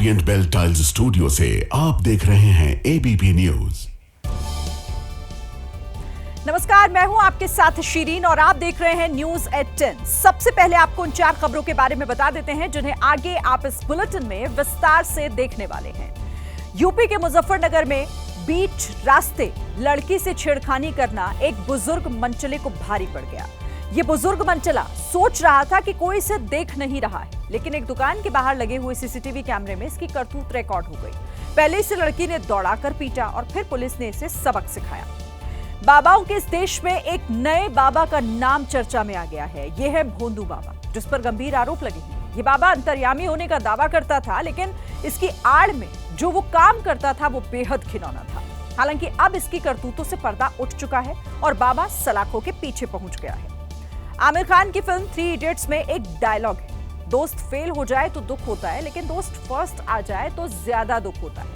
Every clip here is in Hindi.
ओरिएंट बेल टाइल्स स्टूडियो से आप देख रहे हैं एबीपी न्यूज। नमस्कार, मैं हूं आपके साथ शीरीन और आप देख रहे हैं न्यूज एट 10। सबसे पहले आपको उन 4 खबरों के बारे में बता देते हैं जिन्हें आगे आप इस बुलेटिन में विस्तार से देखने वाले हैं। यूपी के मुजफ्फरनगर में बीच रास्ते लड़की से छेड़खानी करना एक बुजुर्ग मनचले को भारी पड़ गया। ये बुजुर्ग मनचला सोच रहा था कि कोई इसे देख नहीं रहा है, लेकिन एक दुकान के बाहर लगे हुए सीसीटीवी कैमरे में इसकी करतूत रिकॉर्ड हो गई। पहले इसे लड़की ने दौड़ाकर पीटा और फिर पुलिस ने इसे सबक सिखाया। बाबाओं के इस देश में एक नए बाबा का नाम चर्चा में आ गया है। यह है भोंदू बाबा, जिस पर गंभीर आरोप लगे हैं। ये बाबा अंतर्यामी होने का दावा करता था, लेकिन इसकी आड़ में जो वो काम करता था वो बेहद घिनौना था। हालांकि अब इसकी करतूतों से पर्दा उठ चुका है और बाबा सलाखों के पीछे पहुंच गया है। आमिर खान की फिल्म 3 इडियट्स में एक डायलॉग है, दोस्त फेल हो जाए तो दुख होता है, लेकिन दोस्त फर्स्ट आ जाए तो ज्यादा दुख होता है।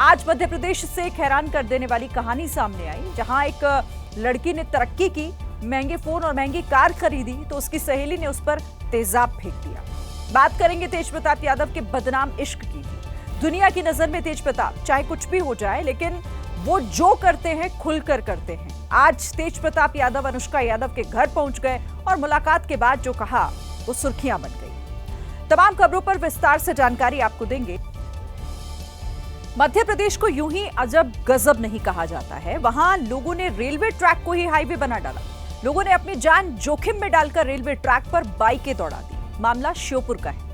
आज मध्य प्रदेश से एक हैरान कर देने वाली कहानी सामने आई, जहां एक लड़की ने तरक्की की, महंगे फोन और महंगी कार खरीदी तो उसकी सहेली ने उस पर तेजाब फेंक दिया। बात करेंगे तेज प्रताप यादव के बदनाम इश्क की। दुनिया की नजर में तेज प्रताप चाहे कुछ भी हो जाए, लेकिन वो जो करते हैं खुलकर करते हैं। आज तेज प्रताप यादव अनुष्का यादव के घर पहुंच गए और मुलाकात के बाद जो कहा वो सुर्खियां बन गई। तमाम खबरों पर विस्तार से जानकारी आपको देंगे। मध्य प्रदेश को यूं ही अजब गजब नहीं कहा जाता है। वहां लोगों ने रेलवे ट्रैक को ही हाईवे बना डाला। लोगों ने अपनी जान जोखिम में डालकर रेलवे ट्रैक पर बाइकें दौड़ा दी। मामला श्योपुर का है,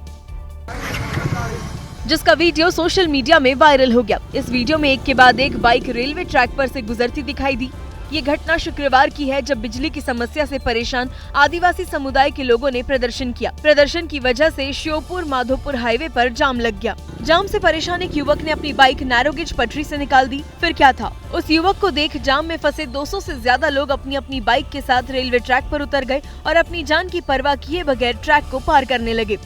जिसका वीडियो सोशल मीडिया में वायरल हो गया। इस वीडियो में एक के बाद एक बाइक रेलवे ट्रैक पर से गुजरती दिखाई दी। ये घटना शुक्रवार की है, जब बिजली की समस्या से परेशान आदिवासी समुदाय के लोगों ने प्रदर्शन किया। प्रदर्शन की वजह से श्योपुर माधोपुर हाईवे पर जाम लग गया। जाम से परेशान एक युवक ने अपनी बाइक नैरोगेज पटरी से निकाल दी। फिर क्या था, उस युवक को देख जाम में फंसे 200 से ज्यादा लोग अपनी अपनी बाइक के साथ रेलवे ट्रैक पर उतर गए और अपनी जान की परवाह किए बगैर ट्रैक को पार करने लगे।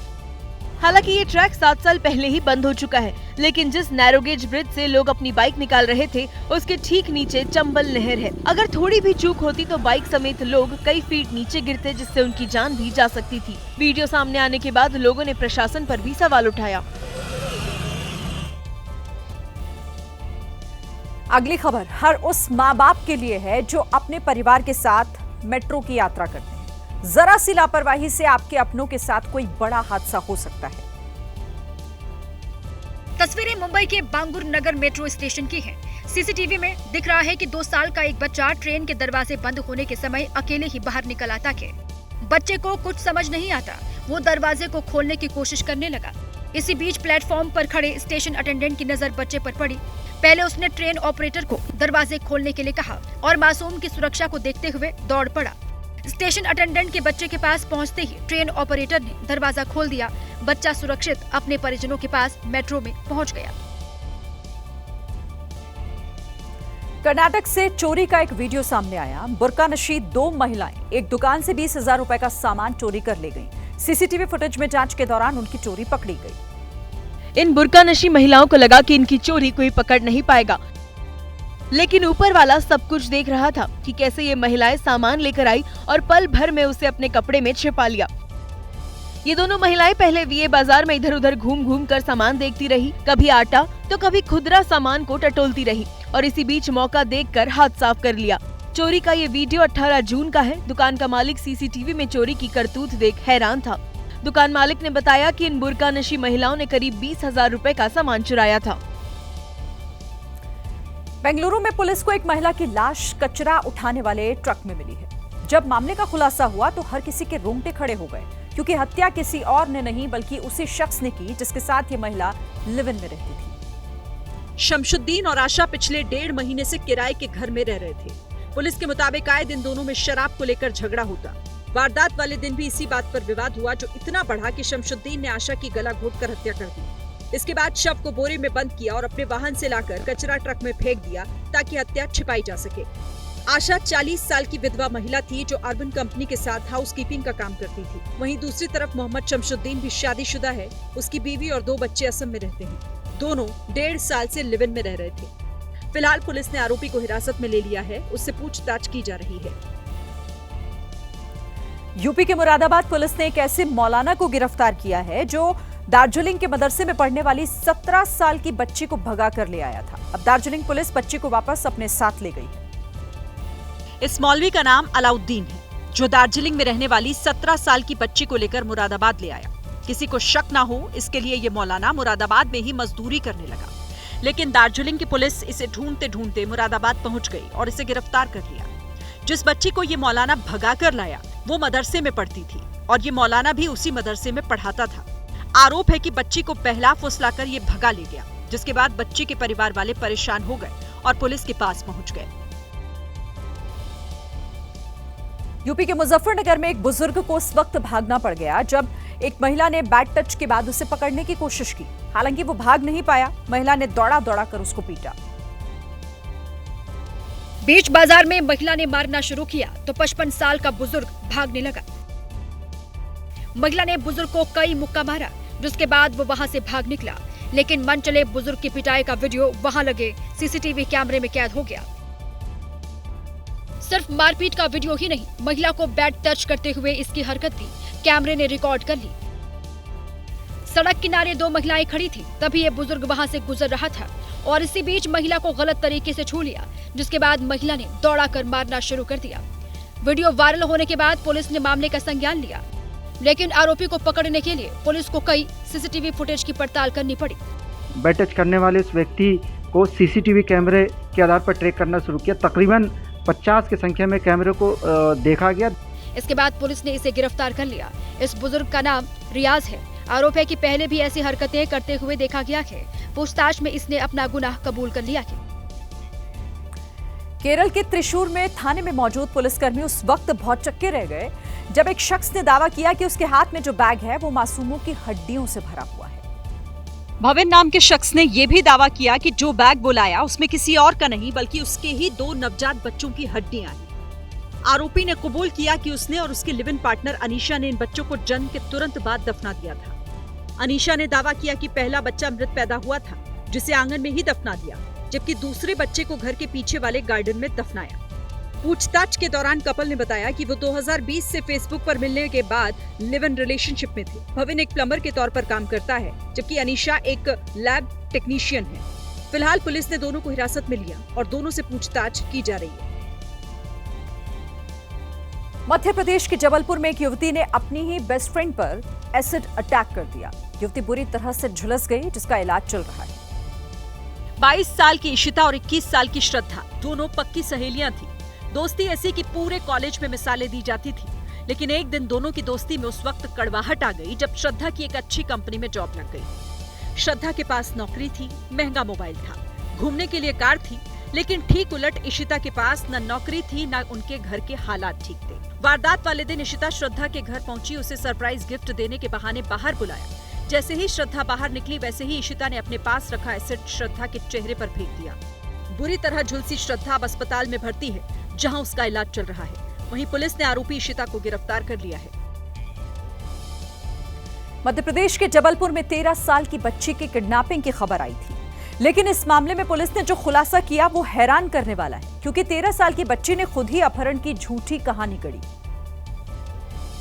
हालांकि ये ट्रैक 7 साल पहले ही बंद हो चुका है, लेकिन जिस नैरोगेज ब्रिज से लोग अपनी बाइक निकाल रहे थे उसके ठीक नीचे चंबल नहर है। अगर थोड़ी भी चूक होती तो बाइक समेत लोग कई फीट नीचे गिरते, जिससे उनकी जान भी जा सकती थी। वीडियो सामने आने के बाद लोगों ने प्रशासन पर भी सवाल उठाया। अगली खबर हर उस माँ बाप के लिए है जो अपने परिवार के साथ मेट्रो की यात्रा करते हैं। जरा सी लापरवाही से आपके अपनों के साथ कोई बड़ा हादसा हो सकता है। तस्वीरें मुंबई के बांगुर नगर मेट्रो स्टेशन की हैं। सीसीटीवी में दिख रहा है कि 2 साल का एक बच्चा ट्रेन के दरवाजे बंद होने के समय अकेले ही बाहर निकल आता है। बच्चे को कुछ समझ नहीं आता, वो दरवाजे को खोलने की कोशिश करने लगा। इसी बीच प्लेटफॉर्म पर खड़े स्टेशन अटेंडेंट की नजर बच्चे पर पड़ी। पहले उसने ट्रेन ऑपरेटर को दरवाजे खोलने के लिए कहा और मासूम की सुरक्षा को देखते हुए दौड़ पड़ा। स्टेशन अटेंडेंट के बच्चे के पास पहुंचते ही ट्रेन ऑपरेटर ने दरवाजा खोल दिया। बच्चा सुरक्षित अपने परिजनों के पास मेट्रो में पहुंच गया। कर्नाटक से चोरी का एक वीडियो सामने आया। बुर्कानशी 2 महिलाएं एक दुकान से 20,000 रुपए का सामान चोरी कर ले गईं। सीसीटीवी फुटेज में जांच के दौरान उनकी चोरी पकड़ी गई। इन बुर्कानशी महिलाओं को लगा कि इनकी चोरी कोई पकड़ नहीं पाएगा, लेकिन ऊपर वाला सब कुछ देख रहा था कि कैसे ये महिलाएं सामान लेकर आई और पल भर में उसे अपने कपड़े में छिपा लिया। ये दोनों महिलाएं पहले वीए बाजार में इधर उधर घूम घूम कर सामान देखती रही, कभी आटा तो कभी खुदरा सामान को टटोलती रही और इसी बीच मौका देखकर हाथ साफ कर लिया। चोरी का ये वीडियो 18 जून का है। दुकान का मालिक सीसीटीवी में चोरी की करतूत देख हैरान था। दुकान मालिक ने बताया कि इन बुर्कानशी महिलाओं ने करीब 20,000 रुपए का सामान चुराया था। बेंगलुरु में पुलिस को एक महिला की लाश कचरा उठाने वाले ट्रक में मिली है। जब मामले का खुलासा हुआ तो हर किसी के रोंगटे खड़े हो गए, क्योंकि हत्या किसी और ने नहीं बल्कि उसी शख्स ने की जिसके साथ ये महिला लिव इन में रहती थी। शमशुद्दीन और आशा पिछले 1.5 महीने से किराए के घर में रह रहे थे। पुलिस के मुताबिक आए दिन दोनों में शराब को लेकर झगड़ा होता। वारदात वाले दिन भी इसी बात पर विवाद हुआ, जो इतना बढ़ा कि शमशुद्दीन ने आशा की गला घोंटकर हत्या कर दी। इसके बाद शव को बोरे में बंद किया और अपने वाहन से लाकर कचरा ट्रक में फेंक दिया ताकि हत्या छिपाई जा सके। आशा 40 साल की विधवा महिला थी जो अर्बन कंपनी के साथ हाउसकीपिंग का काम करती थी। वहीं दूसरी तरफ मोहम्मद शमशुद्दीन भी शादीशुदा है। उसकी बीवी और 2 बच्चे असम में रहते हैं। दोनों 1.5 साल से लिव इन में रह रहे थे। फिलहाल पुलिस ने आरोपी को हिरासत में ले लिया है, उससे पूछताछ की जा रही है। यूपी के मुरादाबाद पुलिस ने एक ऐसे मौलाना को गिरफ्तार किया है जो दार्जिलिंग के मदरसे में पढ़ने वाली 17 साल की बच्ची को भगा कर ले आया था। अब दार्जिलिंग पुलिस बच्ची को वापस अपने साथ ले गई है। इस मौलवी का नाम अलाउद्दीन है, जो दार्जिलिंग में रहने वाली 17 साल की बच्ची को लेकर मुरादाबाद ले आया। किसी को शक ना हो, इसके लिए ये मौलाना मुरादाबाद में ही मजदूरी करने लगा। लेकिन दार्जिलिंग की पुलिस इसे ढूंढते ढूंढते मुरादाबाद पहुंच गई और इसे गिरफ्तार कर लिया। जिस बच्ची को ये मौलाना भगा कर लाया वो मदरसे में पढ़ती थी और ये मौलाना भी उसी मदरसे में पढ़ाता था। आरोप है कि बच्ची को बहला फुसलाकर ये भगा ले गया, जिसके बाद बच्ची के परिवार वाले परेशान हो गए और पुलिस के पास पहुंच गए। यूपी के मुजफ्फरनगर में एक बुजुर्ग को उस वक्त भागना पड़ गया जब एक महिला ने बैड टच के बाद उसे पकड़ने की कोशिश की। हालांकि वो भाग नहीं पाया। महिला ने दौड़ा दौड़ा कर उसको पीटा। बीच बाजार में महिला ने मारना शुरू किया तो 55 साल का बुजुर्ग भागने लगा। महिला ने बुजुर्ग को कई मुक्का मारा, जिसके बाद वो वहां से भाग निकला। लेकिन मन चले बुजुर्ग की पिटाई का वीडियो वहां लगे सीसीटीवी कैमरे में कैद हो गया। सिर्फ मारपीट का वीडियो ही नहीं, महिला को बैड टच करते हुए इसकी हरकत भी कैमरे ने रिकॉर्ड कर ली। सड़क किनारे 2 महिलाएं खड़ी थी, तभी ये बुजुर्ग वहां से गुजर रहा था और इसी बीच महिला को गलत तरीके से छू लिया, जिसके बाद महिला ने दौड़ाकर मारना शुरू कर दिया। वीडियो वायरल होने के बाद पुलिस ने मामले का संज्ञान लिया, लेकिन आरोपी को पकड़ने के लिए पुलिस को कई सीसीटीवी फुटेज की पड़ताल करनी पड़ी। बैड टच करने वाले उस व्यक्ति को सीसीटीवी कैमरे के आधार पर ट्रैक करना शुरू किया। तकरीबन 50 की संख्या में कैमरे को देखा गया। इसके बाद पुलिस ने इसे गिरफ्तार कर लिया। इस बुजुर्ग का नाम रियाज है। आरोप है कि पहले भी ऐसी हरकतें करते हुए देखा गया है। पूछताछ में इसने अपना गुनाह कबूल कर लिया है। केरल के त्रिशूर में थाने में मौजूद पुलिसकर्मी उस वक्त भौचक्के रह गए जब एक शख्स ने दावा किया कि उसके हाथ में जो बैग है वो मासूमों की हड्डियों से भरा हुआ है। भवन नाम के शख्स ने यह भी दावा किया कि जो बैग बुलाया उसमें किसी और का नहीं बल्कि उसके ही 2 नवजात बच्चों की हड्डियां हैं। आरोपी ने कबूल किया कि उसने और उसके लिव इन पार्टनर अनीशा ने इन बच्चों को जन्म के तुरंत बाद दफना दिया था। अनीशा ने दावा किया कि पहला बच्चा मृत पैदा हुआ था, जिसे आंगन में ही दफना दिया, जबकि दूसरे बच्चे को घर के पीछे वाले गार्डन में दफनाया। पूछताछ के दौरान कपल ने बताया कि वो 2020 से फेसबुक पर मिलने के बाद लिव इन रिलेशनशिप में थे। भवन एक प्लम्बर के तौर पर काम करता है, जबकि अनीशा एक लैब टेक्नीशियन है। फिलहाल पुलिस ने दोनों को हिरासत में लिया और दोनों से पूछताछ की जा रही है। मध्य प्रदेश के जबलपुर में एक युवती ने अपनी ही बेस्ट फ्रेंड पर एसिड अटैक कर दिया। युवती बुरी तरह से झुलस गई, जिसका इलाज चल रहा है। 22 साल की इशिता और 21 साल की श्रद्धा दोनों पक्की सहेलियां थी। दोस्ती ऐसी कि पूरे कॉलेज में मिसालें दी जाती थी। लेकिन एक दिन दोनों की दोस्ती में उस वक्त कड़वाहट आ गई जब श्रद्धा की एक अच्छी कंपनी में जॉब लग गई। श्रद्धा के पास नौकरी थी, महंगा मोबाइल था, घूमने के लिए कार थी। लेकिन ठीक उलट इशिता के पास न नौकरी थी न उनके घर के हालात ठीक थे। वारदात वाले दिन इशिता श्रद्धा के घर पहुंची, उसे सरप्राइज गिफ्ट देने के बहाने बाहर बुलाया। जैसे ही श्रद्धा बाहर निकली वैसे ही इशिता ने अपने पास रखा एसिड श्रद्धा के चेहरे पर फेंक दिया। बुरी तरह झुलसी श्रद्धा अब अस्पताल में भर्ती है, जहां उसका इलाज चल रहा है। वहीं पुलिस ने आरोपी इशिता को गिरफ्तार कर लिया है। मध्य प्रदेश के जबलपुर में 13 साल की बच्ची की किडनैपिंग की खबर आई थी, लेकिन इस मामले में पुलिस ने जो खुलासा किया वो हैरान करने वाला है, क्योंकि 13 साल की बच्ची ने खुद ही अपहरण की झूठी कहानी गढ़ी।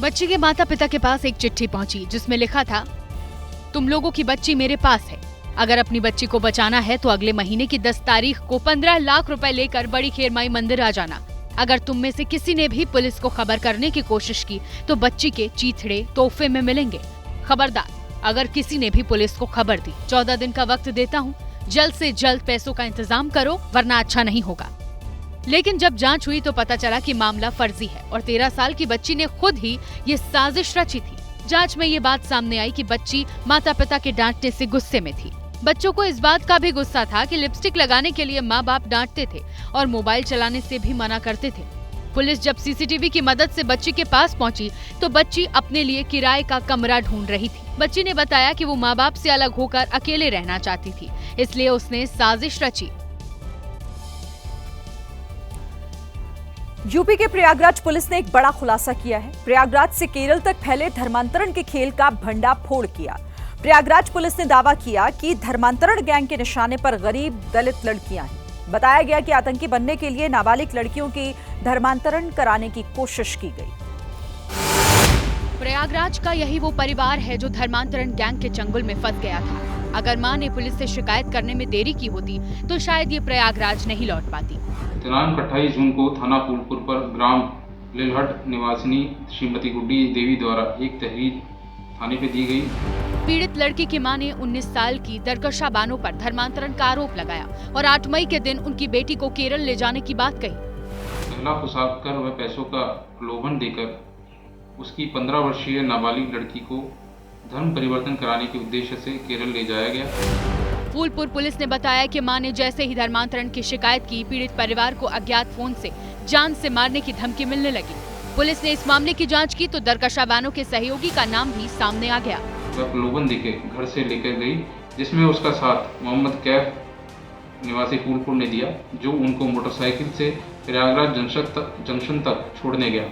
बच्ची के माता पिता के पास एक चिट्ठी पहुंची जिसमें लिखा था, तुम लोगों की बच्ची मेरे पास है, अगर अपनी बच्ची को बचाना है तो अगले महीने की 10 तारीख को 15 लाख रुपए लेकर बड़ी खेरमाई मंदिर आ जाना। अगर तुम में से किसी ने भी पुलिस को खबर करने की कोशिश की तो बच्ची के चीथड़े तोहफे में मिलेंगे। खबरदार, अगर किसी ने भी पुलिस को खबर दी, 14 दिन का वक्त देता हूँ, जल्द से जल्द पैसों का इंतजाम करो वरना अच्छा नहीं होगा। लेकिन जब जांच हुई तो पता चला कि मामला फर्जी है और 13 साल की बच्ची ने खुद ही ये साजिश रची थी। जांच में ये बात सामने आई कि बच्ची माता पिता के डांटने से गुस्से में थी। बच्चों को इस बात का भी गुस्सा था कि लिपस्टिक लगाने के लिए माँ बाप डांटते थे और मोबाइल चलाने से भी मना करते थे। पुलिस जब सीसीटीवी की मदद से बच्ची के पास पहुंची तो बच्ची अपने लिए किराए का कमरा ढूंढ रही थी। बच्ची ने बताया कि वो माँ बाप से अलग होकर अकेले रहना चाहती थी, इसलिए उसने साजिश रची। यूपी के प्रयागराज पुलिस ने एक बड़ा खुलासा किया है। प्रयागराज से केरल तक फैले धर्मांतरण के खेल का भंडाफोड़ किया। प्रयागराज पुलिस ने दावा किया कि धर्मांतरण गैंग के निशाने पर गरीब दलित लड़कियां हैं। बताया गया कि आतंकी बनने के लिए नाबालिग लड़कियों की धर्मांतरण कराने की कोशिश की गई। प्रयागराज का यही वो परिवार है जो धर्मांतरण गैंग के चंगुल में फंस गया था। अगर मां ने पुलिस से शिकायत करने में देरी की होती तो शायद ये प्रयागराज नहीं लौट पाती। दिनांक 28 जून को थाना फूलपुर पर ग्राम लिलहट निवासिनी श्रीमती गुड्डी देवी द्वारा एक तहरीर थाने पे दी गई। पीड़ित लड़की की मां ने 19 साल की दरकशा बानो पर धर्मांतरण का आरोप लगाया और 8 मई के दिन उनकी बेटी को केरल ले जाने की बात कही। पहला फंसा कर वह पैसों का प्रलोभन देकर उसकी 15 वर्षीय नाबालिग लड़की को धर्म परिवर्तन कराने के उद्देश्य से केरल ले जाया गया। फूलपुर पुलिस ने बताया कि मां ने जैसे ही धर्मांतरण की शिकायत की, पीड़ित परिवार को अज्ञात फोन से जान से मारने की धमकी मिलने लगी। पुलिस ने इस मामले की जांच की तो दरकशा बानो के सहयोगी का नाम भी सामने आ गया। वह प्रलोभन देकर घर से लेकर गई, जिसमें उसका साथ मोहम्मद कैफ निवासी फूलपुर ने दिया, जो उनको मोटरसाइकिल से प्रयागराज जंक्शन तक छोड़ने गया।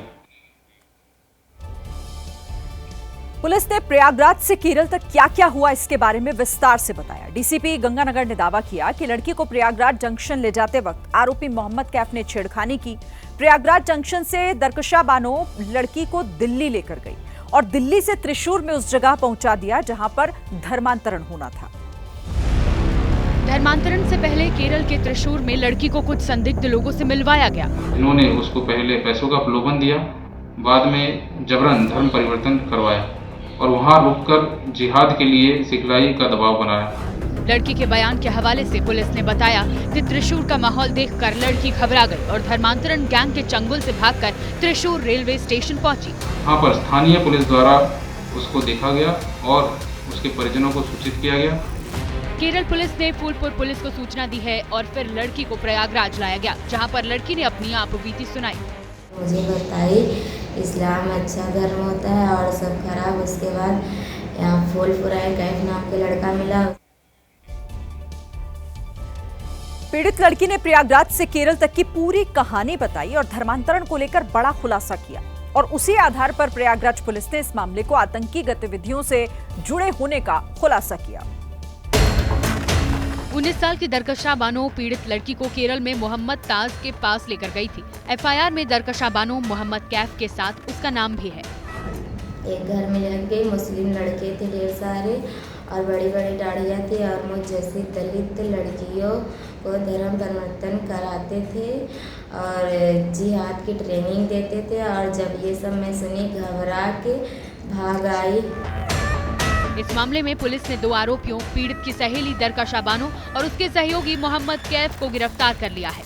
पुलिस ने प्रयागराज से केरल तक क्या क्या हुआ इसके बारे में विस्तार से बताया। डीसीपी गंगानगर ने दावा किया कि लड़की को प्रयागराज जंक्शन ले जाते वक्त आरोपी मोहम्मद कैफ ने छेड़खानी की। प्रयागराज जंक्शन से दरकशा बानो लड़की को दिल्ली लेकर गई और दिल्ली से त्रिशूर में उस जगह पहुंचा दिया जहां पर धर्मांतरण होना था। धर्मांतरण से पहले केरल के त्रिशूर में लड़की को कुछ संदिग्ध लोगों से मिलवाया गया। इन्होंने उसको पहले पैसों का प्रलोभन दिया, बाद में जबरन धर्म परिवर्तन करवाया और वहां रुककर जिहाद के लिए सिखलाई का दबाव बनाया। लड़की के बयान के हवाले से पुलिस ने बताया कि त्रिशूर का माहौल देखकर लड़की घबरा गई और धर्मांतरण गैंग के चंगुल से भागकर त्रिशूर रेलवे स्टेशन पहुंची। वहां पर स्थानीय पुलिस द्वारा उसको देखा गया और उसके परिजनों को सूचित किया गया। केरल पुलिस ने फूलपुर पुलिस को सूचना दी है और फिर लड़की को प्रयागराज लाया गया, जहां पर लड़की ने अपनी आपबीती सुनाई। मुझे बताई इस्लाम अच्छा धर्म होता है और सब खराब। उसके बाद यहाँ फूलपुर कैफ नाम के लड़का मिला। पीड़ित लड़की ने प्रयागराज से केरल तक की पूरी कहानी बताई और धर्मांतरण को लेकर बड़ा खुलासा किया और उसी आधार पर प्रयागराज पुलिस ने इस मामले को आतंकी गतिविधियों से जुड़े होने का खुलासा किया। 19 साल की दरकशा बानो पीड़ित लड़की को केरल में मोहम्मद ताज के पास लेकर गई थी। एफआईआर में दरकशा बानो मोहम्मद कैफ के साथ उसका नाम भी है। एक घर में रह गए, मुस्लिम लड़के थे ढेर सारे और बड़ी बड़ी दाढ़ियाँ थी और मुझ जैसी दलित लड़कियों को धर्म परिवर्तन कराते थे और जिहाद की ट्रेनिंग देते थे। और जब ये सब मैं सुनी घबरा के भाग आई। इस मामले में पुलिस ने 2 आरोपियों पीड़ित की सहेली दरकशा बानो और उसके सहयोगी मोहम्मद कैफ को गिरफ्तार कर लिया है।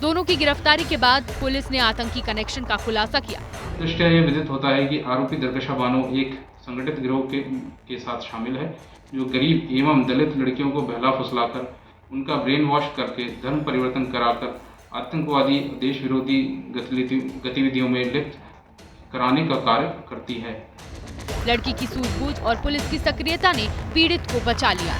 दोनों की गिरफ्तारी के बाद पुलिस ने आतंकी कनेक्शन का खुलासा किया। दृष्टया ये विदित होता है कि आरोपी दरकशा बानो एक संगठित गिरोह के साथ शामिल है, जो गरीब एवं दलित लड़कियों को बहला फुसलाकर उनका ब्रेन वॉश करके धर्म परिवर्तन कराकर आतंकवादी देश विरोधी गतिविधियों में लिप्त कराने का कार्य करती है। लड़की की सूझबूझ और पुलिस की सक्रियता ने पीड़ित को बचा लिया।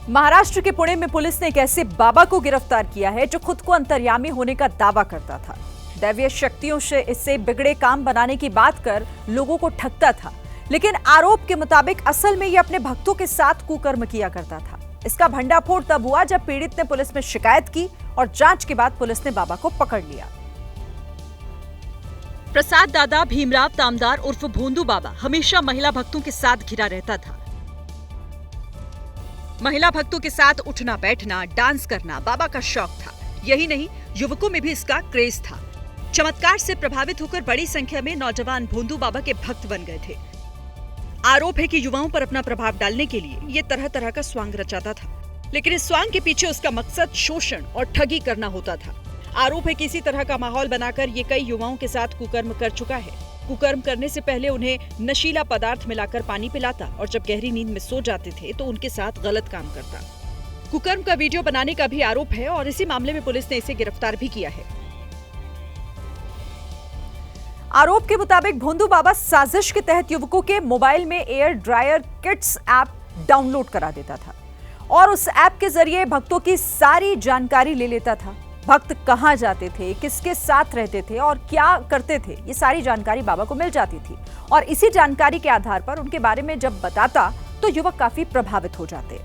महाराष्ट्र के पुणे में पुलिस ने एक ऐसे बाबा को गिरफ्तार किया है जो खुद को अंतर्यामी होने का दावा करता था। दैवीय शक्तियों से इससे बिगड़े काम बनाने की बात कर लोगों को ठगता था, लेकिन आरोप के मुताबिक असल में ये अपने भक्तों के साथ कुकर्म किया करता था। इसका भंडाफोड़ तब हुआ जब पीड़ित ने पुलिस में शिकायत की और जांच के बाद पुलिस ने बाबा को पकड़ लिया। प्रसाद दादा भीमराव तामदार उर्फ भोंदू बाबा हमेशा महिला भक्तों के साथ घिरा रहता था। महिला भक्तों के साथ उठना बैठना, डांस करना बाबा का शौक था। यही नहीं, युवकों में भी इसका क्रेज था। चमत्कार से प्रभावित होकर बड़ी संख्या में नौजवान भोंदू बाबा के भक्त बन गए थे। आरोप है कि युवाओं पर अपना प्रभाव डालने के लिए ये तरह तरह का स्वांग रचाता था, लेकिन इस स्वांग के पीछे उसका मकसद शोषण और ठगी करना होता था। आरोप है कि इसी तरह का माहौल बनाकर ये कई युवाओं के साथ कुकर्म कर चुका है। कुकर्म करने से पहले उन्हें नशीला पदार्थ मिलाकर पानी पिलाता और जब गहरी नींद में सो जाते थे तो उनके साथ गलत काम करता। कुकर्म का वीडियो बनाने का भी आरोप है और इसी मामले में पुलिस ने इसे गिरफ्तार भी किया है। आरोप के मुताबिक भोंदू बाबा साजिश के तहत युवकों के मोबाइल में air dryer kits app download करा देता था और उस ऐप के जरिए भक्तों की सारी जानकारी ले लेता था। भक्त कहां जाते थे, किसके साथ रहते थे और क्या करते थे, ये सारी जानकारी बाबा को मिल जाती थी और इसी जानकारी के आधार पर उनके बारे में जब बताता तो युवक काफी प्रभावित हो जाते।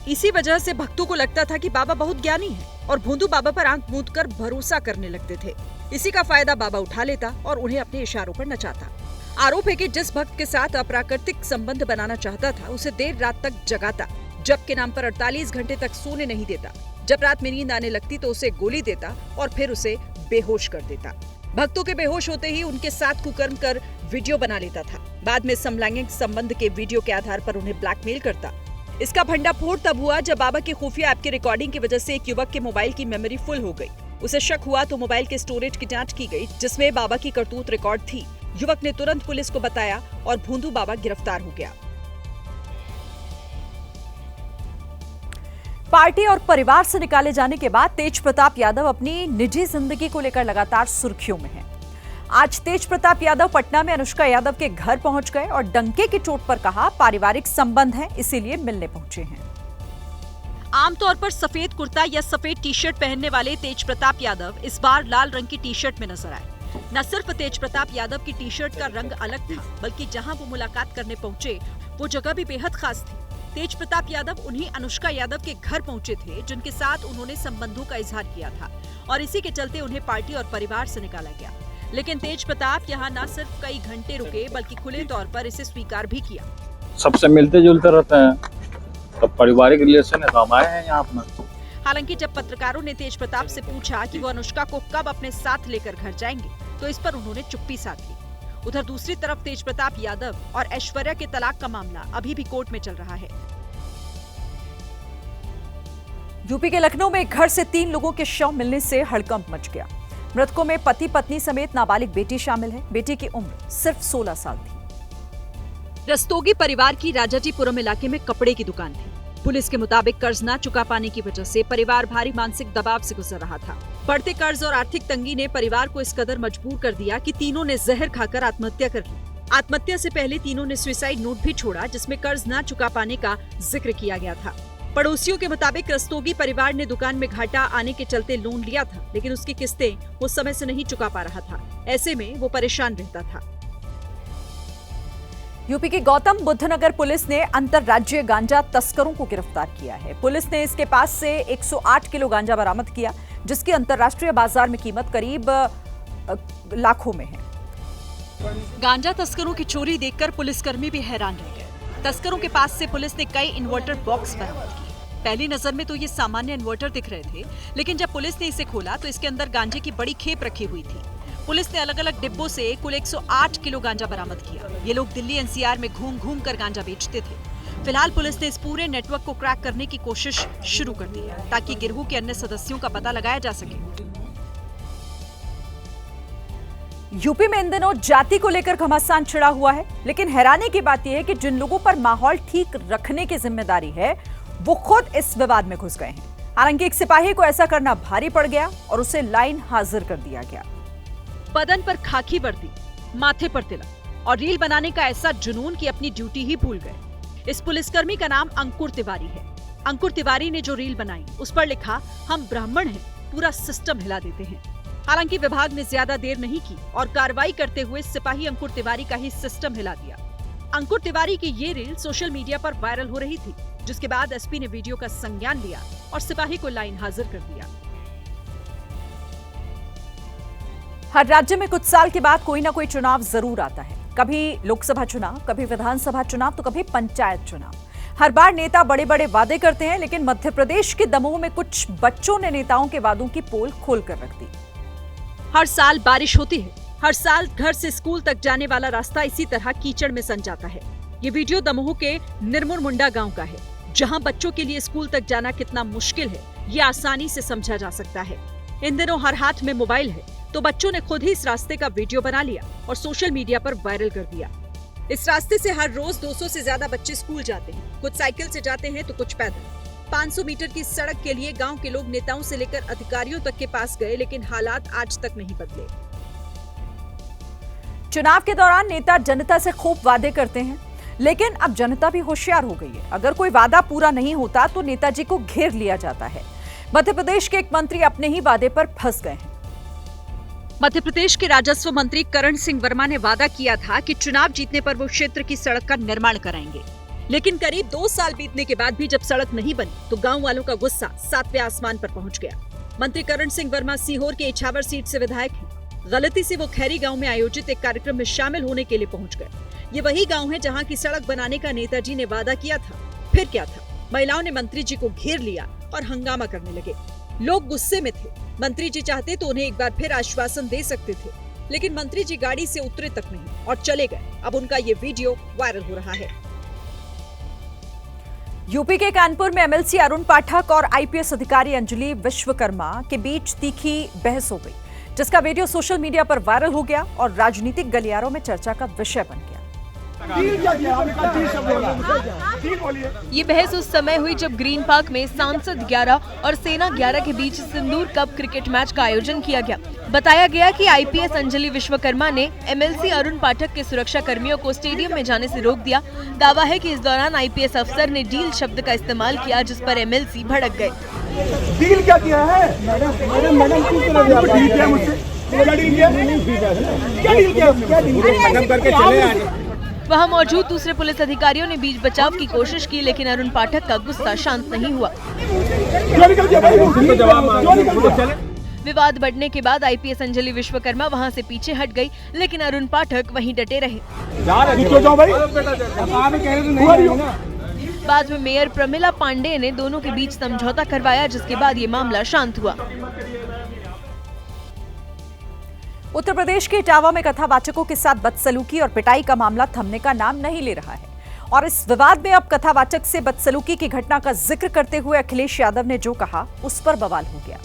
इसी वजह से भक्तों को लगता था कि बाबा बहुत ज्ञानी है और भोंदू बाबा पर आंख मूंद कर भरोसा करने लगते थे। इसी का फायदा बाबा उठा लेता और उन्हें अपने इशारों पर नचाता। आरोप है कि जिस भक्त के साथ अप्राकृतिक संबंध बनाना चाहता था उसे देर रात तक जगाता, जप के नाम पर 48 घंटे तक सोने नहीं देता। जब रात में नींद आने लगती तो उसे गोली देता और फिर उसे बेहोश कर देता। भक्तों के बेहोश होते ही उनके साथ कुकर्म कर वीडियो बना लेता था। बाद में समलैंगिक संबंध के वीडियो के आधार पर उन्हें ब्लैकमेल करता। इसका भंडाफोड़ तब हुआ जब बाबा की खुफिया ऐप की रिकॉर्डिंग की वजह से एक युवक के मोबाइल की मेमोरी फुल हो गई। उसे शक हुआ तो मोबाइल के स्टोरेज की जांच की गई, जिसमें बाबा की करतूत रिकॉर्ड थी। युवक ने तुरंत पुलिस को बताया और भोंदू बाबा गिरफ्तार हो गया। पार्टी और परिवार से निकाले जाने के बाद तेज प्रताप यादव अपनी निजी जिंदगी को लेकर लगातार सुर्खियों में हैं। आज तेज प्रताप यादव पटना में अनुष्का यादव के घर पहुंच गए और डंके की चोट पर कहा पारिवारिक संबंध है, इसीलिए मिलने पहुंचे हैं। आमतौर पर सफेद कुर्ता या सफेद टी शर्ट पहनने वाले तेज प्रताप यादव इस बार लाल रंग की टी शर्ट में नजर आए। न सिर्फ तेज प्रताप यादव की टी शर्ट का रंग अलग था, बल्कि जहां वो मुलाकात करने पहुंचे वो जगह भी बेहद खास थी। तेज प्रताप यादव उन्हीं अनुष्का यादव के घर पहुंचे थे जिनके साथ उन्होंने संबंधों का इजहार किया था और इसी के चलते उन्हें पार्टी और परिवार से निकाला गया। लेकिन तेज प्रताप यहाँ न सिर्फ कई घंटे रुके बल्कि खुले तौर पर इसे स्वीकार भी किया। सबसे मिलते जुलते रहते हैं, तो पारिवारिक रिलेशन है, हम आए हैं यहाँ अपना। हालांकि जब पत्रकारों ने तेज प्रताप से पूछा कि वो अनुष्का को कब अपने साथ लेकर घर जाएंगे तो इस पर उन्होंने चुप्पी साध ली। उधर दूसरी तरफ तेज प्रताप यादव और ऐश्वर्या के तलाक का मामला अभी भी कोर्ट में चल रहा है। यूपी के लखनऊ में एक घर से 3 लोगों के शव मिलने से हड़कंप मच गया। मृतकों में पति पत्नी समेत नाबालिग बेटी शामिल है। बेटी की उम्र सिर्फ 16 साल थी। रस्तोगी परिवार की राजाजीपुरम इलाके में कपड़े की दुकान थी। पुलिस के मुताबिक कर्ज न चुका पाने की वजह से परिवार भारी मानसिक दबाव से गुजर रहा था। बढ़ते कर्ज और आर्थिक तंगी ने परिवार को इस कदर मजबूर कर दिया कि तीनों ने जहर खाकर आत्महत्या कर ली। आत्महत्या से पहले तीनों ने सुसाइड नोट भी छोड़ा जिसमें कर्ज न चुका पाने का जिक्र किया गया था। पड़ोसियों के मुताबिक रस्तोगी परिवार ने दुकान में घाटा आने के चलते लोन लिया था, लेकिन उसकी किस्तें वो समय से नहीं चुका पा रहा था। ऐसे में वो परेशान रहता था। यूपी की गौतम बुद्ध नगर पुलिस ने अंतरराज्यीय गांजा तस्करों को गिरफ्तार किया है। पुलिस ने इसके पास से 108 किलो गांजा बरामद किया, जिसकी अंतरराष्ट्रीय बाजार में कीमत करीब लाखों में है। गांजा तस्करों की चोरी देखकर पुलिसकर्मी भी हैरान रह गए। तस्करों के पास से पुलिस ने कई इन्वर्टर बॉक्स बरामद किए। पहली नजर में तो ये सामान्य इन्वर्टर दिख रहे थे, लेकिन जब पुलिस ने इसे खोला तो इसके अंदर गांजे की बड़ी खेप रखी हुई थी। पुलिस ने अलग अलग डिब्बों से कुल 108 किलो गांजा बरामद किया। ये लोग दिल्ली एनसीआर में घूम घूम कर गांजा बेचते थे। फिलहाल पुलिस ने इस पूरे नेटवर्क को क्रैक करने की कोशिश शुरू कर दी है, ताकि गिरोह के अन्य सदस्यों का पता लगाया जा सके। यूपी में इन दिनों जाति को लेकर घमासान छिड़ा हुआ है, लेकिन हैरानी की बात यह है कि जिन लोगों पर माहौल ठीक रखने की जिम्मेदारी है वो खुद इस विवाद में घुस गए हैं। हालांकि एक सिपाही को ऐसा करना भारी पड़ गया और उसे लाइन हाजिर कर दिया गया। बदन पर खाकी वर्दी, माथे पर तिलक और रील बनाने का ऐसा जुनून कि अपनी ड्यूटी ही भूल गए। इस पुलिसकर्मी का नाम अंकुर तिवारी है। अंकुर तिवारी ने जो रील बनाई उस पर लिखा, हम ब्राह्मण हैं, पूरा सिस्टम हिला देते हैं। हालांकि विभाग ने ज्यादा देर नहीं की और कार्रवाई करते हुए सिपाही अंकुर तिवारी का ही सिस्टम हिला दिया। अंकुर तिवारी की ये रील सोशल मीडिया पर वायरल हो रही थी, जिसके बाद एसपी ने वीडियो का संज्ञान लिया और सिपाही को लाइन हाजिर कर दिया। हर राज्य में कुछ साल के बाद कोई ना कोई चुनाव जरूर आता है। कभी लोकसभा चुनाव, कभी विधानसभा चुनाव, तो कभी पंचायत चुनाव। हर बार नेता बड़े बड़े वादे करते हैं, लेकिन मध्य प्रदेश के दमोह में कुछ बच्चों ने नेताओं के वादों की पोल खोल कर रख दी। हर साल बारिश होती है। हर साल घर से स्कूल तक जाने वाला रास्ता इसी तरह कीचड़ में सन जाता है। ये वीडियो दमोह के निर्मुर मुंडा गांव का है, जहां बच्चों के लिए स्कूल तक जाना कितना मुश्किल है ये आसानी से समझा जा सकता है। इन दिनों हर हाथ में मोबाइल है, तो बच्चों ने खुद ही इस रास्ते का वीडियो बना लिया और सोशल मीडिया पर वायरल कर दिया। इस रास्ते से हर रोज 200 से ज्यादा बच्चे स्कूल जाते हैं। कुछ साइकिल से जाते हैं तो कुछ पैदल। 500 मीटर की सड़क के लिए गांव के लोग नेताओं से लेकर अधिकारियों तक के पास गए, लेकिन हालात आज तक नहीं बदले। चुनाव के दौरान नेता जनता से खूब वादे करते हैं, लेकिन अब जनता भी होशियार हो गई है। अगर कोई वादा पूरा नहीं होता तो नेताजी को घेर लिया जाता है। मध्य प्रदेश के एक मंत्री अपने ही वादे पर फंस गए हैं। मध्य प्रदेश के राजस्व मंत्री करण सिंह वर्मा ने वादा किया था कि चुनाव जीतने पर वो क्षेत्र की सड़क का निर्माण कराएंगे। लेकिन करीब 2 साल बीतने के बाद भी जब सड़क नहीं बनी तो गांव वालों का गुस्सा 7वें आसमान पर पहुंच गया। मंत्री करण सिंह वर्मा सीहोर के इछावर सीट से विधायक हैं। गलती से वो खैरी गांव में आयोजित एक कार्यक्रम में शामिल होने के लिए पहुंच गए। ये वही गांव है जहां की सड़क बनाने का नेताजी ने वादा किया था। फिर क्या था, महिलाओं ने मंत्री जी को घेर लिया और हंगामा करने लगे। लोग गुस्से में थे। मंत्री जी चाहते तो उन्हें एक बार फिर आश्वासन दे सकते थे, लेकिन मंत्री जी गाड़ी से उतरे तक नहीं और चले गए। अब उनका ये वीडियो वायरल हो रहा है। यूपी के कानपुर में एमएलसी अरुण पाठक और आईपीएस अधिकारी अंजलि विश्वकर्मा के बीच तीखी बहस हो गई, जिसका वीडियो सोशल मीडिया पर वायरल हो गया और राजनीतिक गलियारों में चर्चा का विषय बन गया। ये बहस उस समय हुई जब ग्रीन पार्क में सांसद 11 और सेना 11 के बीच सिंदूर कप क्रिकेट मैच का आयोजन किया गया। बताया गया कि आईपीएस अंजलि विश्वकर्मा ने एमएलसी अरुण पाठक के सुरक्षा कर्मियों को स्टेडियम में जाने से रोक दिया। दावा है कि इस दौरान आईपीएस अफसर ने डील शब्द का इस्तेमाल किया, जिस पर एमएलसी भड़क गए। डील क्या किया है? वहां मौजूद दूसरे पुलिस अधिकारियों ने बीच बचाव की कोशिश की, लेकिन अरुण पाठक का गुस्सा शांत नहीं हुआ। विवाद बढ़ने के बाद आईपीएस अंजलि विश्वकर्मा वहां से पीछे हट गई, लेकिन अरुण पाठक वहीं डटे रहे। बाद में मेयर प्रमिला पांडे ने दोनों के बीच समझौता करवाया, जिसके बाद ये मामला शांत हुआ। उत्तर प्रदेश के इटावा में कथावाचकों के साथ बदसलूकी और पिटाई का मामला थमने का नाम नहीं ले रहा है और इस विवाद में अब कथावाचक से बदसलूकी की घटना का जिक्र करते हुए अखिलेश यादव ने जो कहा उस पर बवाल हो गया।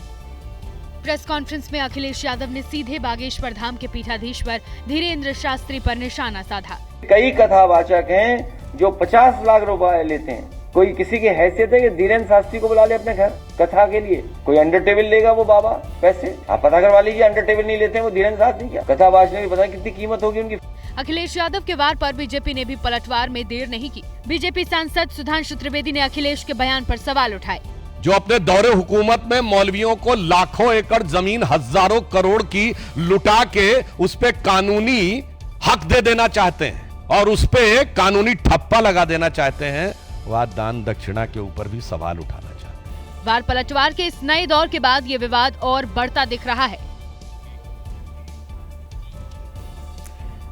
प्रेस कॉन्फ्रेंस में अखिलेश यादव ने सीधे बागेश्वर धाम के पीठाधीश्वर धीरेन्द्र शास्त्री पर निशाना साधा। कई कथावाचक हैं जो 50 लाख रुपए लेते हैं। कोई किसी की हैसियत है कि धीरेन्द्र शास्त्री को बुला ले अपने घर कथा के लिए? कोई अंडर टेबल लेगा वो बाबा पैसे? आप पता करवा लीजिए, अंडर टेबल नहीं लेते हैं वो धीरेन्द्र शास्त्री। क्या कथा बाजने की पता कितनी कीमत होगी उनकी। अखिलेश यादव के वार पर बीजेपी ने भी पलटवार में देर नहीं की। बीजेपी सांसद सुधांशु त्रिवेदी ने अखिलेश के बयान पर सवाल उठाए। जो अपने दौरे हुकूमत में मौलवियों को लाखों एकड़ जमीन, हजारों करोड़ की लुटा के उस पे कानूनी हक दे देना चाहते हैं और उस पे कानूनी ठप्पा लगा देना चाहते हैं, वह दान दक्षिणा के ऊपर भी सवाल उठाना चाहते हैं। वार पलटवार के इस नए दौर के बाद ये विवाद और बढ़ता दिख रहा है।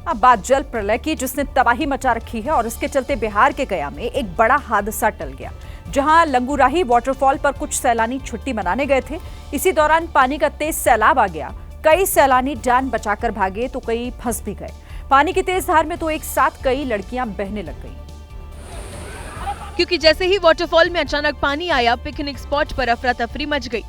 अब बात जल प्रलय की, जिसने तबाही मचा रखी है और इसके चलते बिहार के गया में एक बड़ा हादसा टल गया, जहां लंगूराही वाटरफॉल पर कुछ सैलानी छुट्टी मनाने गए थे। इसी दौरान पानी का तेज सैलाब आ गया। कई सैलानी जान बचाकर भागे तो कई फंस भी गए। पानी की तेज धार में तो एक साथ कई लड़कियां बहने लग गईं। क्योंकि जैसे ही वाटरफॉल में अचानक पानी आया, पिकनिक स्पॉट पर अफरा तफरी मच गई।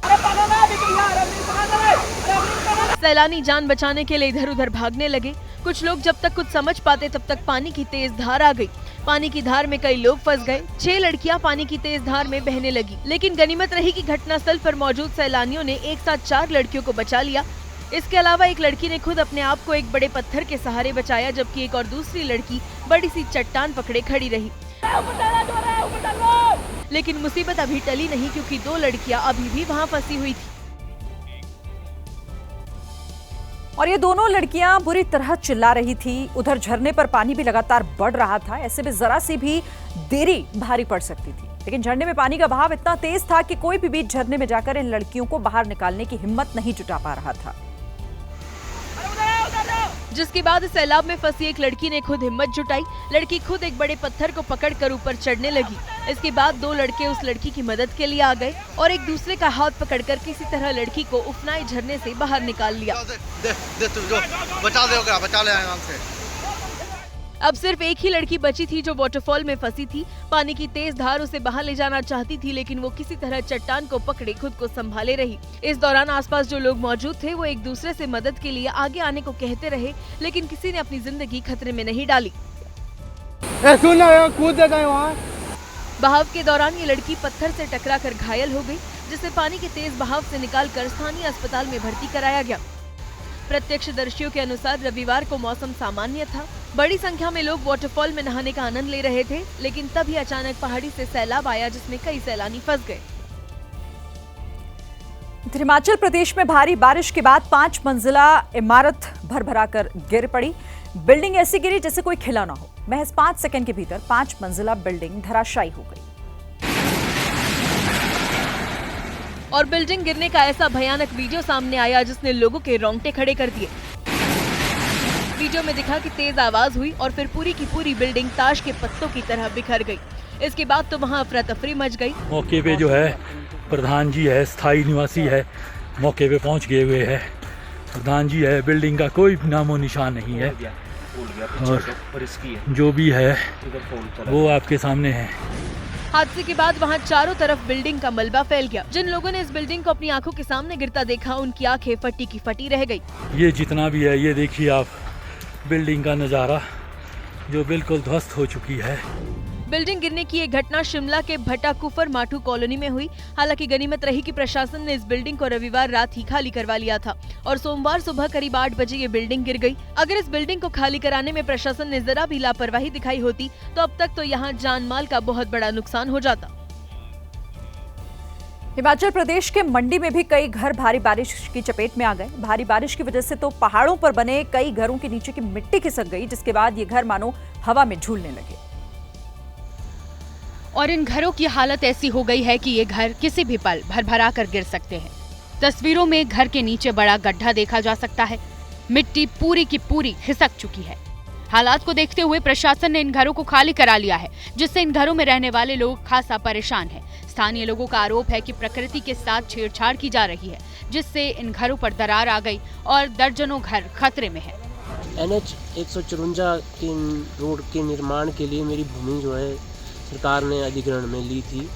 सैलानी जान बचाने के लिए इधर उधर भागने लगे। कुछ लोग जब तक कुछ समझ पाते तब तक पानी की तेज धार आ गई। पानी की धार में कई लोग फंस गए। 6 लड़कियां पानी की तेज धार में बहने लगी, लेकिन गनीमत रही कि घटनास्थल पर मौजूद सैलानियों ने एक साथ 4 लड़कियों को बचा लिया। इसके अलावा एक लड़की ने खुद अपने आप को एक बड़े पत्थर के सहारे बचाया, जबकि एक और दूसरी लड़की बड़ी सी चट्टान पकड़े खड़ी रही। लेकिन मुसीबत अभी टली नहीं, क्योंकि 2 लड़कियां अभी भी वहां फंसी हुई थी और ये दोनों लड़कियां बुरी तरह चिल्ला रही थी। उधर झरने पर पानी भी लगातार बढ़ रहा था। ऐसे में जरा सी भी देरी भारी पड़ सकती थी, लेकिन झरने में पानी का बहाव इतना तेज था कि कोई भी बीच झरने में जाकर इन लड़कियों को बाहर निकालने की हिम्मत नहीं जुटा पा रहा था। जिसके बाद सैलाब में फंसी एक लड़की ने खुद हिम्मत जुटाई। लड़की खुद एक बड़े पत्थर को पकड़कर ऊपर चढ़ने लगी। इसके बाद 2 लड़के उस लड़की की मदद के लिए आ गए और एक दूसरे का हाथ पकड़कर किसी तरह लड़की को उफनाई झरने से बाहर निकाल लिया। बचा ले आराम से। अब सिर्फ एक ही लड़की बची थी जो वाटरफॉल में फंसी थी। पानी की तेज धार उसे बाहर ले जाना चाहती थी, लेकिन वो किसी तरह चट्टान को पकड़े खुद को संभाले रही। इस दौरान आसपास जो लोग मौजूद थे वो एक दूसरे से मदद के लिए आगे आने को कहते रहे, लेकिन किसी ने अपनी जिंदगी खतरे में नहीं डाली। कूद गए वहाँ। बहाव के दौरान ये लड़की पत्थर से टकराकर घायल हो गई, जिसे पानी के तेज बहाव से निकालकर स्थानीय अस्पताल में भर्ती कराया गया। प्रत्यक्षदर्शियों के अनुसार रविवार को मौसम सामान्य था। बड़ी संख्या में लोग वाटरफॉल में नहाने का आनंद ले रहे थे, लेकिन तभी अचानक पहाड़ी से सैलाब आया, जिसमें कई सैलानी फंस गए। हिमाचल प्रदेश में भारी बारिश के बाद 5 मंजिला इमारत भरभराकर गिर पड़ी। बिल्डिंग ऐसी गिरी जैसे कोई खिला ना हो। महज 5 सेकंड के भीतर 5 मंजिला बिल्डिंग धराशायी हो गई। और बिल्डिंग गिरने का ऐसा भयानक वीडियो सामने आया जिसने लोगों के रोंगटे खड़े कर दिए। वीडियो में दिखा कि तेज आवाज हुई और फिर पूरी की पूरी बिल्डिंग ताश के पत्तों की तरह बिखर गई। इसके बाद तो वहाँ अफरा तफरी मच गई। मौके पे जो है प्रधान जी है, स्थायी निवासी है, मौके पे पहुँच गए हुए है। प्रधान जी है, बिल्डिंग का कोई नामो निशान नहीं है और जो भी है वो आपके सामने है। हादसे के बाद वहाँ चारों तरफ बिल्डिंग का मलबा फैल गया। जिन लोगों ने इस बिल्डिंग को अपनी आंखों के सामने गिरता देखा, उनकी आंखें फटी की फटी रह गई। ये जितना भी है, ये देखिए आप बिल्डिंग का नज़ारा जो बिल्कुल ध्वस्त हो चुकी है। बिल्डिंग गिरने की ये घटना शिमला के भट्टा कुफर माठू कॉलोनी में हुई। हालांकि गनीमत रही कि प्रशासन ने इस बिल्डिंग को रविवार रात ही खाली करवा लिया था और सोमवार सुबह करीब 8 बजे ये बिल्डिंग गिर गई। अगर इस बिल्डिंग को खाली कराने में प्रशासन ने जरा भी लापरवाही दिखाई होती तो अब तक तो यहाँ जान माल का बहुत बड़ा नुकसान हो जाता। हिमाचल प्रदेश के मंडी में भी कई घर भारी बारिश की चपेट में आ गए। भारी बारिश की वजह से तो पहाड़ों पर बने कई घरों के नीचे की मिट्टी खिसक गई, जिसके बाद ये घर मानो हवा में झूलने लगे। और इन घरों की हालत ऐसी हो गई है कि ये घर किसी भी पल भरभरा कर गिर सकते हैं। तस्वीरों में घर के नीचे बड़ा गड्ढा देखा जा सकता है। मिट्टी पूरी की पूरी खिसक चुकी है। हालात को देखते हुए प्रशासन ने इन घरों को खाली करा लिया है, जिससे इन घरों में रहने वाले लोग खासा परेशान हैं। स्थानीय लोगों का आरोप है कि प्रकृति के साथ छेड़छाड़ की जा रही है, जिससे इन घरों पर दरार आ गई और दर्जनों घर खतरे में है। NH 154 के रोड के निर्माण के लिए मेरी भूमि जो है सरकार ने अधिग्रहण में ली थी।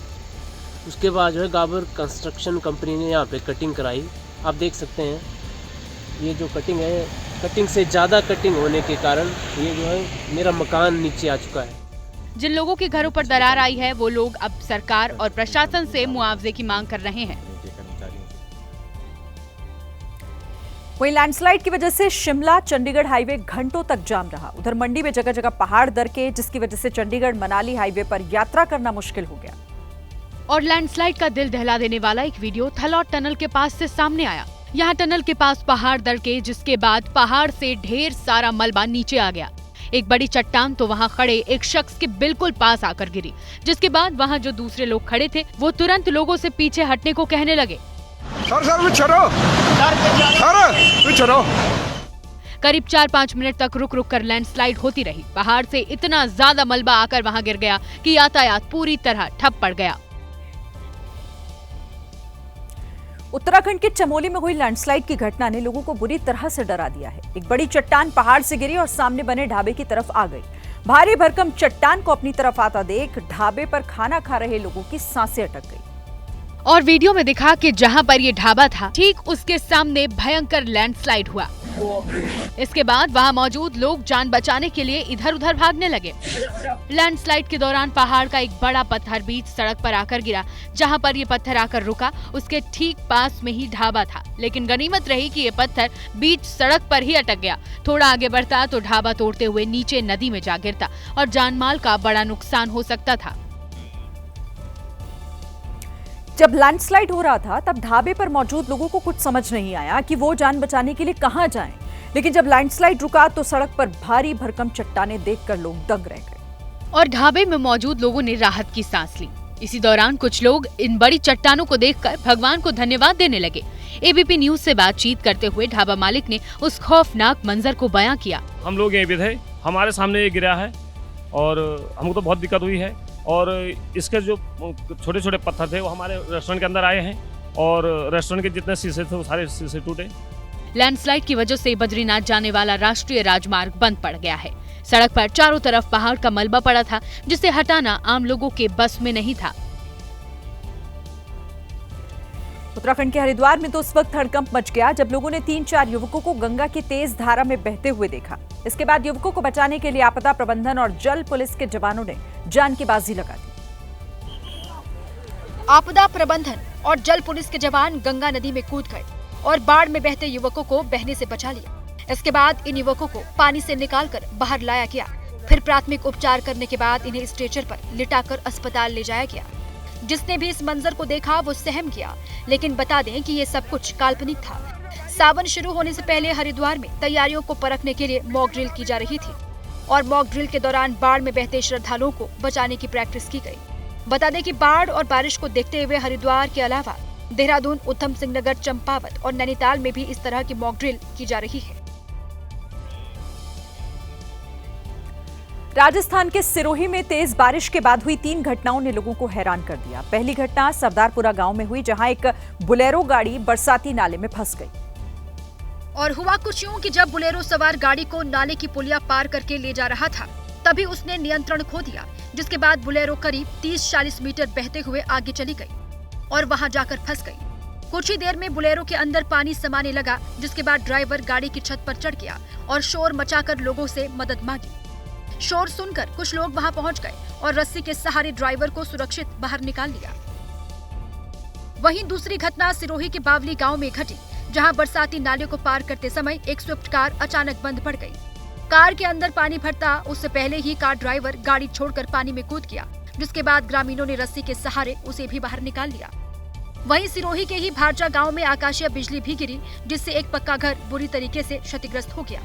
उसके बाद जो है गाबर कंस्ट्रक्शन कंपनी ने यहाँ पे कटिंग कराई। आप देख सकते हैं ये जो कटिंग है, कटिंग से ज़्यादा कटिंग होने के कारण ये जो है मेरा मकान नीचे आ चुका है। जिन लोगों के घरों पर दरार आई है वो लोग अब सरकार और प्रशासन से मुआवजे की मांग कर रहे हैं। वहीं लैंडस्लाइड की वजह से शिमला चंडीगढ़ हाईवे घंटों तक जाम रहा। उधर मंडी में जगह जगह पहाड़ दरके, जिसकी वजह से चंडीगढ़ मनाली हाईवे पर यात्रा करना मुश्किल हो गया। और लैंडस्लाइड का दिल दहला देने वाला एक वीडियो थलौट टनल के पास से सामने आया। यहाँ टनल के पास पहाड़ दरके, जिसके बाद पहाड़ से ढेर सारा मलबा नीचे आ गया। एक बड़ी चट्टान तो वहाँ खड़े एक शख्स के बिल्कुल पास आकर गिरी, जिसके बाद वहाँ जो दूसरे लोग खड़े थे वो तुरंत लोगों से पीछे हटने को कहने लगे। करीब 4-5 मिनट तक रुक रुक कर लैंडस्लाइड होती रही। पहाड़ से इतना ज्यादा मलबा आकर वहां गिर गया कि यातायात पूरी तरह ठप पड़ गया। उत्तराखंड के चमोली में हुई लैंडस्लाइड की घटना ने लोगों को बुरी तरह से डरा दिया है। एक बड़ी चट्टान पहाड़ से गिरी और सामने बने ढाबे की तरफ आ गई। भारी भरकम चट्टान को अपनी तरफ आता देख ढाबे पर खाना खा रहे लोगों की सांसें अटक गई। और वीडियो में दिखा कि जहां पर ये ढाबा था, ठीक उसके सामने भयंकर लैंडस्लाइड हुआ। इसके बाद वहां मौजूद लोग जान बचाने के लिए इधर उधर भागने लगे। लैंडस्लाइड के दौरान पहाड़ का एक बड़ा पत्थर बीच सड़क पर आकर गिरा। जहां पर ये पत्थर आकर रुका, उसके ठीक पास में ही ढाबा था, लेकिन गनीमत रही कि ये पत्थर बीच सड़क पर ही अटक गया। थोड़ा आगे बढ़ता तो ढाबा तोड़ते हुए नीचे नदी में जा गिरता और जानमाल का बड़ा नुकसान हो सकता था। जब लैंडस्लाइड हो रहा था तब ढाबे पर मौजूद लोगों को कुछ समझ नहीं आया कि वो जान बचाने के लिए कहां जाएं। लेकिन जब लैंडस्लाइड रुका तो सड़क पर भारी भरकम चट्टानें देखकर लोग दंग रह गए और ढाबे में मौजूद लोगों ने राहत की सांस ली। इसी दौरान कुछ लोग इन बड़ी चट्टानों को देखकर भगवान को धन्यवाद देने लगे। एबीपी न्यूज से बातचीत करते हुए ढाबा मालिक ने उस खौफनाक मंजर को बयां किया। हम लोग यहीं पे थे, हमारे सामने ये गिरा है और हमको तो बहुत दिक्कत हुई है। और इसके जो छोटे छोटे पत्थर थे वो हमारे रेस्टोरेंट के अंदर आए हैं और रेस्टोरेंट के जितने शीशे थे वो सारे शीशे टूटे। लैंडस्लाइड की वजह से बद्रीनाथ जाने वाला राष्ट्रीय राजमार्ग बंद पड़ गया है। सड़क पर चारों तरफ पहाड़ का मलबा पड़ा था, जिसे हटाना आम लोगों के बस में नहीं था। उत्तराखंड के हरिद्वार में तो उस वक्त हड़कंप मच गया जब लोगों ने 3-4 युवकों को गंगा की तेज धारा में बहते हुए देखा। इसके बाद युवकों को बचाने के लिए आपदा प्रबंधन और जल पुलिस के जवानों ने जान की बाजी लगा दी। आपदा प्रबंधन और जल पुलिस के जवान गंगा नदी में कूद गए और बाढ़ में बहते युवकों को बहने से बचा लिया। इसके बाद इन युवकों को पानी से निकालकर बाहर लाया गया। फिर प्राथमिक उपचार करने के बाद इन्हें स्ट्रेचर पर लिटाकर अस्पताल ले जाया गया। जिसने भी इस मंजर को देखा वो सहम गया। लेकिन बता दें कि ये सब कुछ काल्पनिक था। सावन शुरू होने से पहले हरिद्वार में तैयारियों को परखने के लिए मॉक ड्रिल की जा रही थी। और मॉक ड्रिल के दौरान बाढ़ में बहते श्रद्धालुओं को बचाने की प्रैक्टिस की गई। बता दें कि बाढ़ और बारिश को देखते हुए हरिद्वार के अलावा देहरादून, उधम सिंह नगर, चंपावत और नैनीताल में भी इस तरह की मॉक ड्रिल की जा रही है। राजस्थान के सिरोही में तेज बारिश के बाद हुई 3 घटनाओं ने लोगों को हैरान कर दिया। पहली घटना सरदारपुरा गांव में हुई, जहां एक बुलेरो गाड़ी बरसाती नाले में फंस गई। और हुआ कुछ यूं कि जब बुलेरो सवार गाड़ी को नाले की पुलिया पार करके ले जा रहा था, तभी उसने नियंत्रण खो दिया, जिसके बाद बुलेरो करीब 30-40 मीटर बहते हुए आगे चली गई और वहां जाकर फंस गई। कुछ ही देर में बुलेरो के अंदर पानी समाने लगा, जिसके बाद ड्राइवर गाड़ी की छत पर चढ़ गया और शोर मचाकर लोगों से मदद मांगी। शोर सुनकर कुछ लोग वहां पहुंच गए और रस्सी के सहारे ड्राइवर को सुरक्षित बाहर निकाल लिया। वहीं दूसरी घटना सिरोही के बावली गांव में घटी, जहां बरसाती नाले को पार करते समय एक स्विफ्ट कार अचानक बंद पड़ गई। कार के अंदर पानी भरता उससे पहले ही कार ड्राइवर गाड़ी छोड़कर पानी में कूद गया, जिसके बाद ग्रामीणों ने रस्सी के सहारे उसे भी बाहर निकाल लिया। वहीं सिरोही के ही भारजा गांव में आकाशीय बिजली भी गिरी, जिससे एक पक्का घर बुरी तरीके से क्षतिग्रस्त हो गया।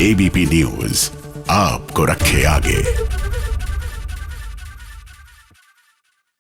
एबीपी न्यूज आपको रखे आगे।